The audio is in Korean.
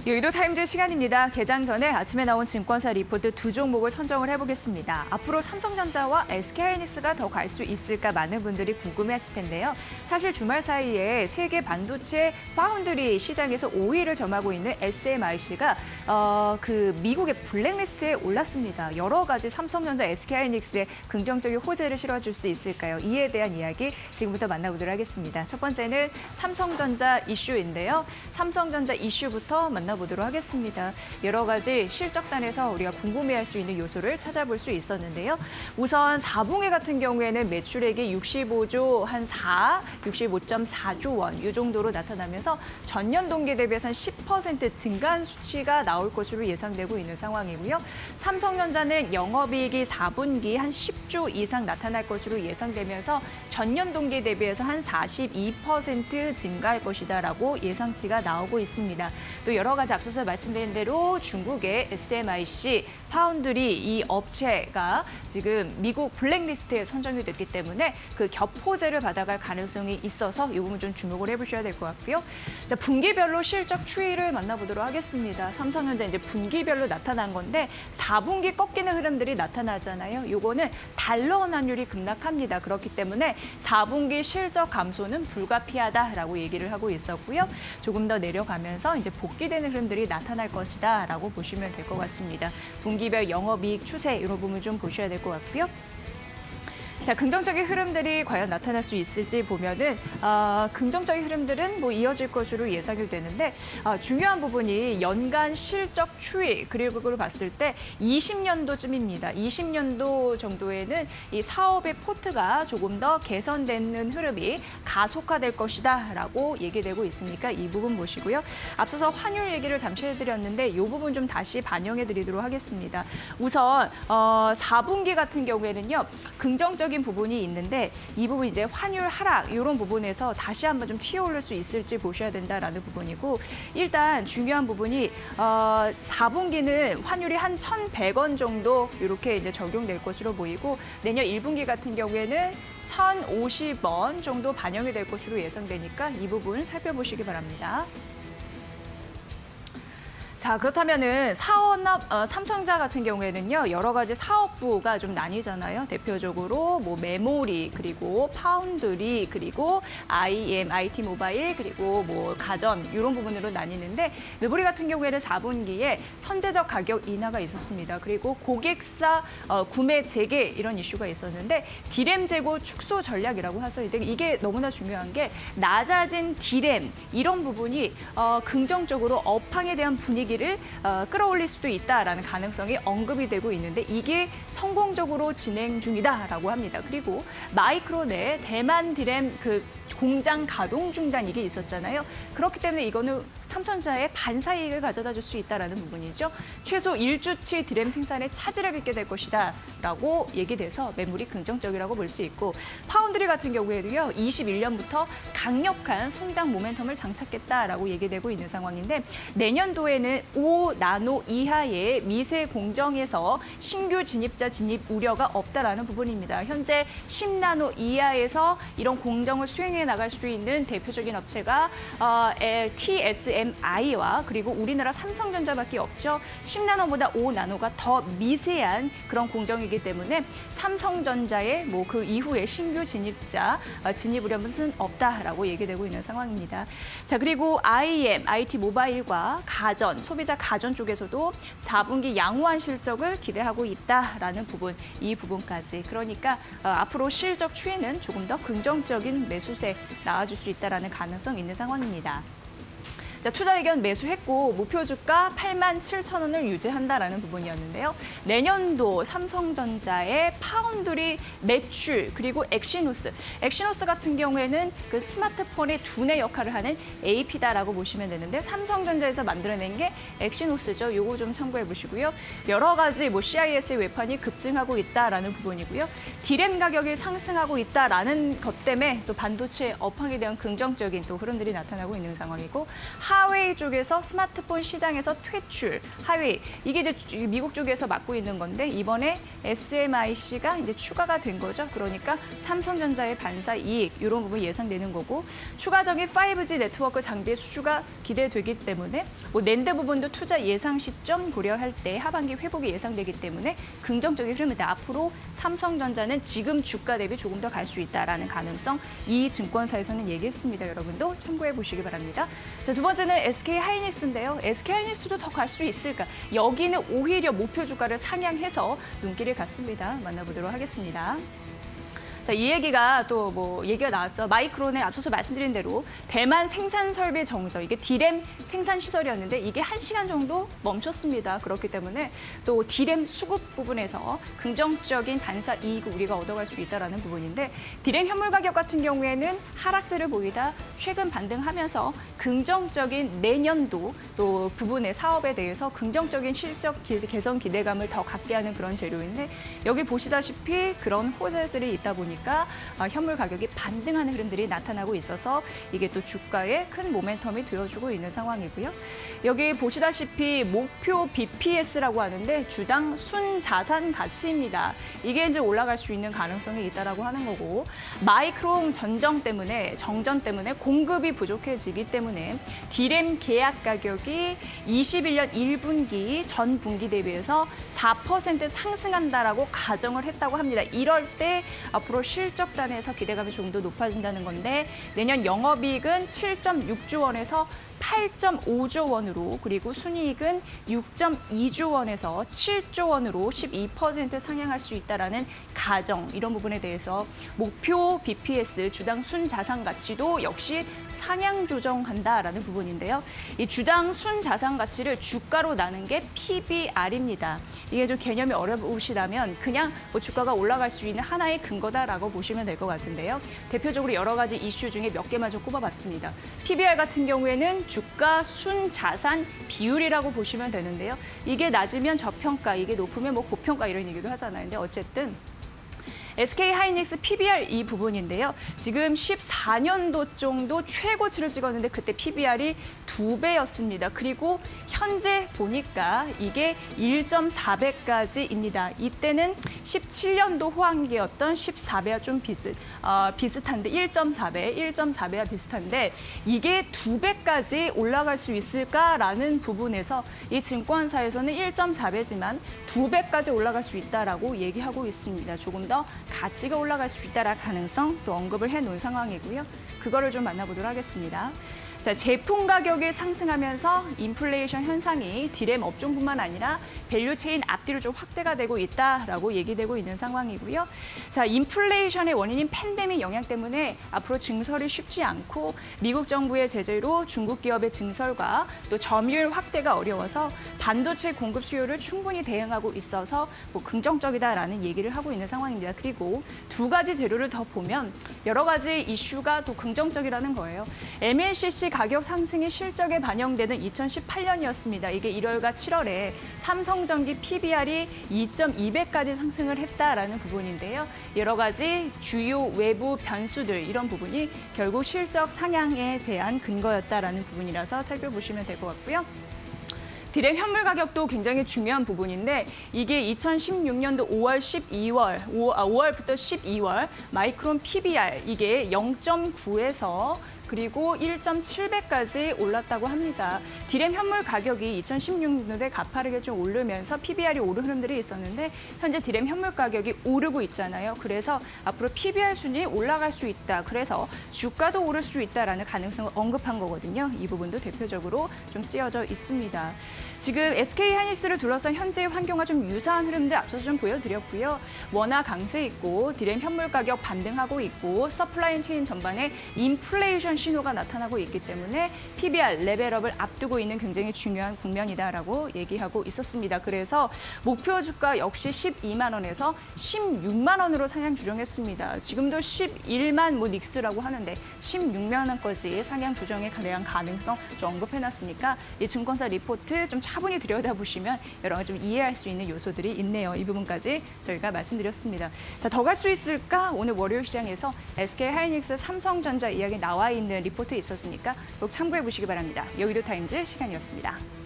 여의도 타임즈 시간입니다. 개장 전에 아침에 나온 증권사 리포트 두 종목을 선정을 해보겠습니다. 앞으로 삼성전자와 SK하이닉스가 더 갈 수 있을까 많은 분들이 궁금해하실 텐데요. 사실 주말 사이에 세계 반도체 파운드리 시장에서 5위를 점하고 있는 SMIC가 미국의 블랙리스트에 올랐습니다. 여러 가지 삼성전자, SK하이닉스의 긍정적인 호재를 실어줄 수 있을까요? 이에 대한 이야기 지금부터 만나보도록 하겠습니다. 첫 번째는 삼성전자 이슈인데요. 삼성전자 이슈부터 만나보도록 하겠습니다. 여러 가지 실적단에서 우리가 궁금해할 수 있는 요소를 찾아볼 수 있었는데요. 우선 4분기 같은 경우에는 매출액이 65.4조 원 이 정도로 나타나면서 전년 동기 대비해서 한 10% 증가한 수치가 나올 것으로 예상되고 있는 상황이고요. 삼성전자는 영업이익이 4분기 한 10조 이상 나타날 것으로 예상되면서 전년 동기 대비해서 한 42% 증가할 것이다라고 예상치가 나오고 있습니다. 또 여러 가지 앞서서 말씀드린 대로 중국의 SMIC, 파운드리 이 업체가 지금 미국 블랙리스트에 선정이 됐기 때문에 그 겹호재를 받아갈 가능성이 있어서 이 부분 좀 주목을 해보셔야 될 것 같고요. 자, 분기별로 실적 추이를 만나보도록 하겠습니다. 삼성전자 이제 분기별로 나타난 건데 4분기 꺾이는 흐름들이 나타나잖아요. 요거는 달러 환율이 급락합니다. 그렇기 때문에 4분기 실적 감소는 불가피하다라고 얘기를 하고 있었고요. 조금 더 내려가면서 이제 복귀되는 흐름들이 나타날 것이다라고 보시면 될 것 같습니다. 분기별 영업이익 추세 이런 부분 좀 보셔야 될 것 같고요. 자, 긍정적인 흐름들이 과연 나타날 수 있을지 보면은 긍정적인 흐름들은 뭐 이어질 것으로 예상이 되는데 중요한 부분이 연간 실적 추이 그리고 그걸 봤을 때 20년도쯤입니다. 20년도 정도에는 이 사업의 포트가 조금 더 개선되는 흐름이 가속화될 것이다라고 얘기되고 있으니까 이 부분 보시고요. 앞서서 환율 얘기를 잠시 해드렸는데 이 부분 좀 다시 반영해드리도록 하겠습니다. 우선 4분기 같은 경우에는요. 긍정적인 부분이 있는데 이 부분 이제 환율 하락 이런 부분에서 다시 한번 좀 튀어올릴 수 있을지 보셔야 된다라는 부분이고 일단 중요한 부분이 4분기는 환율이 한 1,100원 정도 이렇게 이제 적용될 것으로 보이고 내년 1분기 같은 경우에는 1,050원 정도 반영이 될 것으로 예상되니까 이 부분 살펴보시기 바랍니다. 자, 그렇다면은 삼성전자 같은 경우에는요, 여러 가지 사업부가 좀 나뉘잖아요. 대표적으로 뭐 메모리, 그리고 파운드리, 그리고 IM, IT 모바일, 그리고 뭐 가전 이런 부분으로 나뉘는데 메모리 같은 경우에는 4분기에 선제적 가격 인하가 있었습니다. 그리고 고객사 구매 재개 이런 이슈가 있었는데 디램 재고 축소 전략이라고 하죠. 이게 너무나 중요한 게 낮아진 디램 이런 부분이 긍정적으로 업황에 대한 분위기를 끌어올릴 수도 있다라는 가능성이 언급이 되고 있는데 이게 성공적으로 진행 중이다라고 합니다. 그리고 마이크론의 대만 디램 공장 가동 중단 이게 있었잖아요. 그렇기 때문에 이거는 삼성전자의 반사이익을 가져다 줄 수 있다라는 부분이죠. 최소 1주치 디램 생산에 차질을 빚게 될 것이다라고 얘기돼서 매물이 긍정적이라고 볼 수 있고 파운드리 같은 경우에도요. 21년부터 강력한 성장 모멘텀을 장착했다라고 얘기되고 있는 상황인데 내년도에는 5나노 이하의 미세 공정에서 신규 진입자 진입 우려가 없다라는 부분입니다. 현재 10나노 이하에서 이런 공정을 수행해 나갈 수 있는 대표적인 업체가 TSMI와 그리고 우리나라 삼성전자밖에 없죠. 10나노보다 5나노가 더 미세한 그런 공정이기 때문에 삼성전자의 뭐 그 이후에 신규 진입자 진입 우려는 없다라고 얘기되고 있는 상황입니다. 자, 그리고 IM, IT 모바일과 가전, 소비자 가전 쪽에서도 4분기 양호한 실적을 기대하고 있다라는 부분, 이 부분까지. 그러니까 앞으로 실적 추이는 조금 더 긍정적인 매수세 나와줄 수 있다라는 가능성 있는 상황입니다. 자, 투자 의견 매수했고 목표 주가 87,000원을 유지한다라는 부분이었는데요. 내년도 삼성전자의 파운드리 매출 그리고 엑시노스 같은 경우에는 그 스마트폰의 두뇌 역할을 하는 AP다라고 보시면 되는데 삼성전자에서 만들어낸 게 엑시노스죠. 요거 좀 참고해 보시고요. 여러 가지 뭐 CIS 외판이 급증하고 있다라는 부분이고요. 디램 가격이 상승하고 있다라는 것 때문에 또 반도체 업황에 대한 긍정적인 또 흐름들이 나타나고 있는 상황이고 하웨이 쪽에서 스마트폰 시장에서 퇴출. 하웨이 이게 이제 미국 쪽에서 맡고 있는 건데 이번에 SMIC가 이제 추가가 된 거죠. 그러니까 삼성전자의 반사 이익 이런 부분 예상되는 거고 추가적인 5G 네트워크 장비의 수주가 기대되기 때문에 뭐 낸드 부분도 투자 예상 시점 고려할 때 하반기 회복이 예상되기 때문에 긍정적인 흐름이다. 앞으로 삼성전자는 지금 주가 대비 조금 더 갈 수 있다라는 가능성 이 증권사에서는 얘기했습니다. 여러분도 참고해 보시기 바랍니다. 자, 두 번째는 SK하이닉스인데요. SK하이닉스도 더 갈 수 있을까? 여기는 오히려 목표 주가를 상향해서 눈길을 갔습니다. 만나보도록 하겠습니다. 자, 이 얘기가 또 뭐 얘기가 나왔죠. 마이크론에 앞서서 말씀드린 대로 대만 생산 설비 정저 이게 디램 생산 시설이었는데 이게 1시간 정도 멈췄습니다. 그렇기 때문에 또 디램 수급 부분에서 긍정적인 반사 이익을 우리가 얻어갈 수 있다라는 부분인데 디램 현물 가격 같은 경우에는 하락세를 보이다 최근 반등하면서 긍정적인 내년도 또 부분의 사업에 대해서 긍정적인 실적 개선 기대감을 더 갖게 하는 그런 재료인데 여기 보시다시피 그런 호재들이 있다 보니까 현물 가격이 반등하는 흐름들이 나타나고 있어서 이게 또 주가에 큰 모멘텀이 되어주고 있는 상황이고요. 여기 보시다시피 목표 BPS라고 하는데 주당 순자산 가치입니다. 이게 이제 올라갈 수 있는 가능성이 있다라고 하는 거고 마이크론 정전 때문에 공급이 부족해지기 때문에 디램 계약 가격이 21년 1분기 전 분기 대비해서 4% 상승한다라고 가정을 했다고 합니다. 이럴 때 앞으로 실적단에서 기대감이 좀 더 높아진다는 건데 내년 영업이익은 7.6조 원에서 8.5조 원으로 그리고 순이익은 6.2조 원에서 7조 원으로 12% 상향할 수 있다라는 가정 이런 부분에 대해서 목표 BPS 주당 순자산 가치도 역시 상향 조정한다라는 부분인데요. 이 주당 순자산 가치를 주가로 나눈 게 PBR입니다. 이게 좀 개념이 어려우시다면 그냥 뭐 주가가 올라갈 수 있는 하나의 근거다라고 보시면 될 것 같은데요. 대표적으로 여러 가지 이슈 중에 몇 개만 좀 꼽아봤습니다. PBR 같은 경우에는 주가 순자산 비율이라고 보시면 되는데요. 이게 낮으면 저평가, 이게 높으면 뭐 고평가 이런 얘기도 하잖아요. 근데 어쨌든 SK하이닉스 PBR 이 부분인데요. 지금 14년도 정도 최고치를 찍었는데 그때 PBR이 2배였습니다. 그리고 현재 보니까 이게 1.4배까지입니다. 이때는 17년도 호황기였던 14배와 좀 비슷한데 1.4배와 비슷한데 이게 2배까지 올라갈 수 있을까라는 부분에서 이 증권사에서는 1.4배지만 2배까지 올라갈 수 있다라고 얘기하고 있습니다. 조금 더 가치가 올라갈 수 있다라는 가능성 또 언급을 해놓은 상황이고요. 그거를 좀 만나보도록 하겠습니다. 자, 제품 가격이 상승하면서 인플레이션 현상이 디램 업종뿐만 아니라 밸류체인 앞뒤로 좀 확대가 되고 있다라고 얘기되고 있는 상황이고요. 자, 인플레이션의 원인인 팬데믹 영향 때문에 앞으로 증설이 쉽지 않고 미국 정부의 제재로 중국 기업의 증설과 또 점유율 확대가 어려워서 반도체 공급 수요를 충분히 대응하고 있어서 뭐 긍정적이다라는 얘기를 하고 있는 상황입니다. 그리고 두 가지 재료를 더 보면 여러 가지 이슈가 또 긍정적이라는 거예요. MLCC 가격 상승이 실적에 반영되는 2018년이었습니다. 이게 1월과 7월에 삼성전기 PBR이 2.2배까지 상승을 했다라는 부분인데요. 여러 가지 주요 외부 변수들 이런 부분이 결국 실적 상향에 대한 근거였다라는 부분이라서 살펴보시면 될 것 같고요. 디램 현물 가격도 굉장히 중요한 부분인데 이게 2016년도 5월부터 12월 마이크론 PBR 이게 0.9에서 그리고 1.7배까지 올랐다고 합니다. 디램 현물 가격이 2016년도에 가파르게 좀 오르면서 PBR이 오른 흐름들이 있었는데 현재 디램 현물 가격이 오르고 있잖아요. 그래서 앞으로 PBR 순위 올라갈 수 있다. 그래서 주가도 오를 수 있다라는 가능성을 언급한 거거든요. 이 부분도 대표적으로 좀 쓰여져 있습니다. 지금 SK하이닉스를 둘러싼 현재 환경과 좀 유사한 흐름들 앞서서 좀 보여드렸고요. 원화 강세 있고 디램 현물 가격 반등하고 있고 서플라이 체인 전반에 인플레이션 신호가 나타나고 있기 때문에 PBR 레벨업을 앞두고 있는 굉장히 중요한 국면이다라고 얘기하고 있었습니다. 그래서 목표 주가 역시 12만 원에서 16만 원으로 상향 조정했습니다. 지금도 11만 뭐 닉스라고 하는데 16만 원까지 상향 조정에 대한 가능성 좀 언급해놨으니까 이 증권사 리포트 좀 차분히 들여다보시면 여러 가지 좀 이해할 수 있는 요소들이 있네요. 이 부분까지 저희가 말씀드렸습니다. 자, 더 갈 수 있을까? 오늘 월요일 시장에서 SK하이닉스, 삼성전자 이야기 나와 있는 있는 리포트 있었으니까 꼭 참고해 보시기 바랍니다. 여의도 타임즈 시간이었습니다.